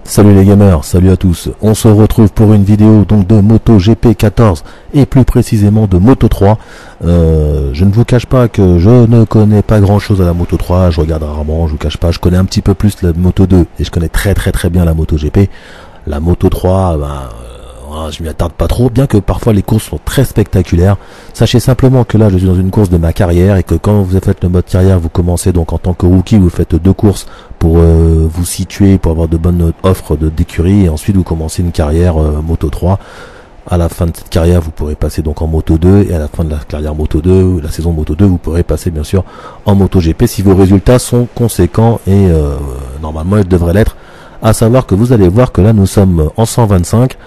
Salut les gamers, salut à tous. On se retrouve pour une vidéo donc de Moto GP14 et plus précisément de Moto 3. Je ne vous cache pas que je ne connais pas grand chose à la Moto 3, je regarde rarement, je vous cache pas, je connais un petit peu plus la Moto 2 et je connais très bien la Moto GP. La Moto 3, je m'y attarde pas trop, bien que parfois les courses sont très spectaculaires. Sachez simplement que là je suis dans une course de ma carrière et que quand vous faites le mode carrière, vous commencez donc en tant que rookie, vous faites 2 courses pour vous situer, pour avoir de bonnes offres d'écurie, et ensuite vous commencez une carrière Moto 3. À la fin de cette carrière, vous pourrez passer donc en Moto 2, et à la fin de la carrière Moto 2, la saison Moto 2, vous pourrez passer bien sûr en Moto GP si vos résultats sont conséquents, et normalement ils devraient l'être. À savoir que vous allez voir que là nous sommes en 125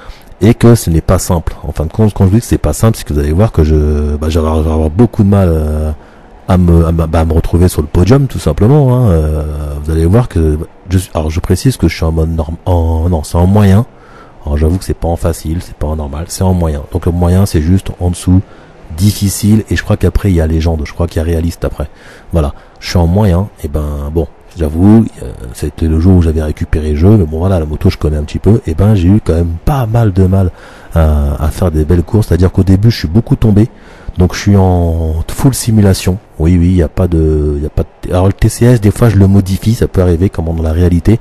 et que ce n'est pas simple. En fin de compte, quand je dis que c'est pas simple, c'est que vous allez voir que je vais avoir beaucoup de mal à me retrouver sur le podium, tout simplement. Hein. Vous allez voir que alors je précise que je suis en mode non, c'est en moyen. Alors j'avoue que c'est pas en facile, c'est pas en normal, c'est en moyen. Donc le moyen c'est juste en dessous, difficile, et je crois qu'après il y a légende, je crois qu'il y a réaliste après. Voilà, je suis en moyen, et bon. J'avoue, c'était le jour où j'avais récupéré le jeu, mais bon voilà, la moto je connais un petit peu, et j'ai eu quand même pas mal de mal à faire des belles courses, c'est-à-dire qu'au début je suis beaucoup tombé, donc je suis en full simulation. Oui, il n'y a pas de, alors le TCS des fois je le modifie, ça peut arriver comme dans la réalité,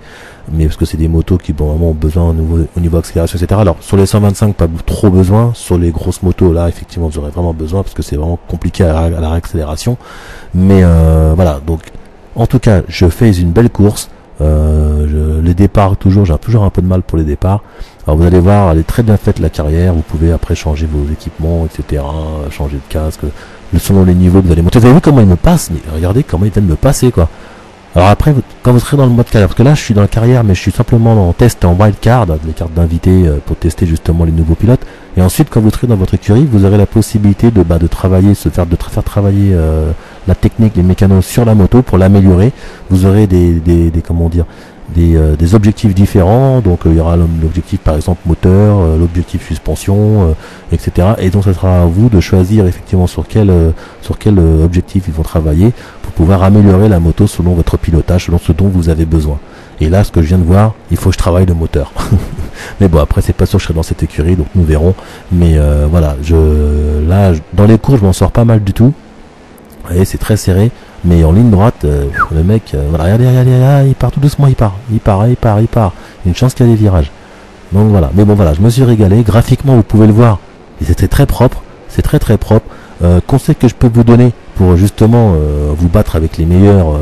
mais parce que c'est des motos qui vraiment ont besoin au niveau accélération, etc. Alors sur les 125 pas trop besoin, sur les grosses motos là effectivement vous aurez vraiment besoin parce que c'est vraiment compliqué à la réaccélération, mais voilà, donc en tout cas, je fais une belle course. Les départs, j'ai toujours un peu de mal pour les départs. Alors vous allez voir, elle est très bien faite la carrière. Vous pouvez après changer vos équipements, etc. Changer de casque, selon les niveaux que vous allez monter. Vous avez vu comment il me passe? Mais regardez comment il vient de me passer, quoi. Alors après, quand vous serez dans le mode carrière, parce que là je suis dans la carrière, mais je suis simplement en test en wildcard, les cartes d'invités pour tester justement les nouveaux pilotes. Et ensuite, quand vous serez dans votre écurie, vous aurez la possibilité de travailler, de faire travailler la technique, les mécanos sur la moto pour l'améliorer. Vous aurez des objectifs différents. Donc il y aura l'objectif par exemple moteur, l'objectif suspension, etc. Et donc ça sera à vous de choisir effectivement sur quel objectif ils vont travailler pour pouvoir améliorer la moto selon votre pilotage, selon ce dont vous avez besoin. Et là, ce que je viens de voir, il faut que je travaille le moteur. Mais bon, après, c'est pas sûr que je serai dans cette écurie, donc nous verrons. Mais voilà, dans les cours, je m'en sors pas mal du tout. Et c'est très serré, mais en ligne droite, le mec, regardez, il part tout doucement, il part. Une chance qu'il y a des virages. Donc voilà, mais bon voilà, je me suis régalé. Graphiquement, vous pouvez le voir, c'était très propre, c'est très propre. Conseil que je peux vous donner pour justement vous battre avec les meilleurs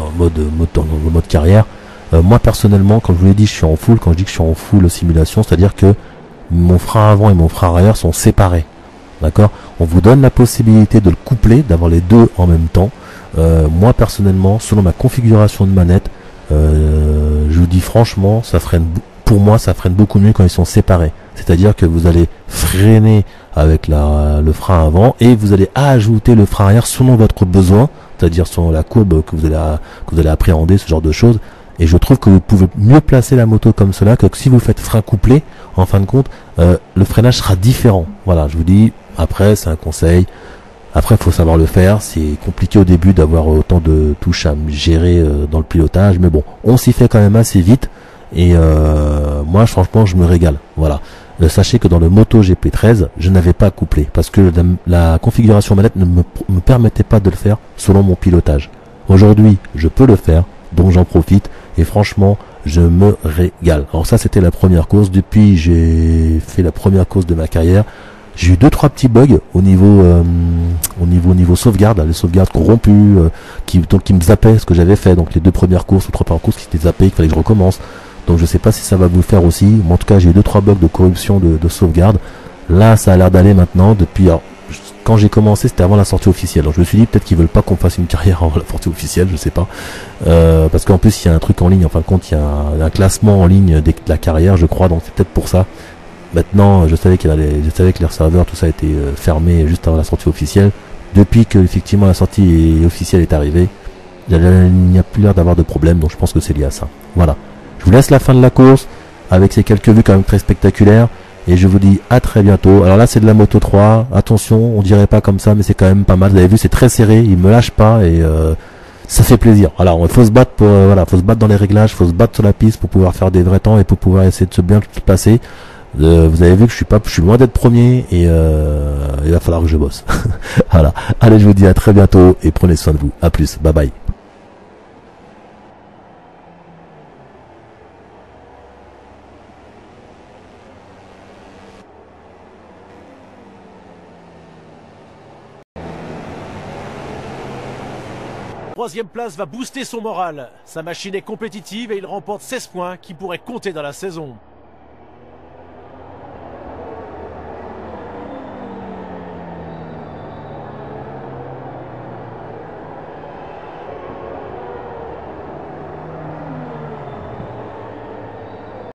dans le mode carrière. Moi personnellement, quand je vous l'ai dit, je suis en full. Quand je dis que je suis en full simulation, c'est-à-dire que mon frein avant et mon frein arrière sont séparés. D'accord? On vous donne la possibilité de le coupler, d'avoir les deux en même temps. Moi personnellement, selon ma configuration de manette, je vous dis franchement, pour moi ça freine beaucoup mieux quand ils sont séparés. C'est-à-dire que vous allez freiner avec le frein avant et vous allez ajouter le frein arrière selon votre besoin, c'est-à-dire selon la courbe que vous allez appréhender, ce genre de choses. Et je trouve que vous pouvez mieux placer la moto comme cela que si vous faites frein couplé. En fin de compte, le freinage sera différent. Voilà, je vous dis, après c'est un conseil. Après, il faut savoir le faire. C'est compliqué au début d'avoir autant de touches à gérer dans le pilotage, mais bon, on s'y fait quand même assez vite. Et moi, franchement, je me régale. Voilà. Sachez que dans le Moto GP13, je n'avais pas couplé parce que la configuration manette ne me permettait pas de le faire selon mon pilotage. Aujourd'hui, je peux le faire, donc j'en profite. Et franchement, je me régale. Alors ça, c'était la première course. Depuis, j'ai fait la première course de ma carrière. J'ai eu 2-3 petits bugs au niveau sauvegarde, les sauvegardes corrompues, qui me zappaient ce que j'avais fait. Donc les 2 premières courses ou 3 premières courses qui étaient zappées, qu'il fallait que je recommence. Donc je sais pas si ça va vous le faire aussi. Mais en tout cas, j'ai eu 2-3 bugs de corruption de sauvegarde. Là, ça a l'air d'aller maintenant. Depuis, alors, quand j'ai commencé, c'était avant la sortie officielle. Donc je me suis dit peut-être qu'ils veulent pas qu'on fasse une carrière avant la sortie officielle, je sais pas. Parce qu'en plus, il y a un truc en ligne. En fin de compte, il y a un classement en ligne de la carrière, je crois. Donc c'est peut-être pour ça. Maintenant, je savais que les serveurs, tout ça a été fermé juste avant la sortie officielle. Depuis que effectivement la sortie officielle est arrivée, il n'y a plus l'air d'avoir de problème. Donc je pense que c'est lié à ça. Voilà. Je vous laisse la fin de la course avec ces quelques vues quand même très spectaculaires. Et je vous dis à très bientôt. Alors là c'est de la Moto 3. Attention, on dirait pas comme ça, mais c'est quand même pas mal. Vous avez vu, c'est très serré, il me lâche pas et ça fait plaisir. Voilà, il faut se battre pour, voilà, faut se battre dans les réglages, faut se battre sur la piste pour pouvoir faire des vrais temps et pour pouvoir essayer de se bien se placer. Vous avez vu que je suis loin d'être premier et il va falloir que je bosse. Voilà. Allez, je vous dis à très bientôt et prenez soin de vous. À plus. Bye bye. Troisième place va booster son moral. Sa machine est compétitive et il remporte 16 points qui pourraient compter dans la saison.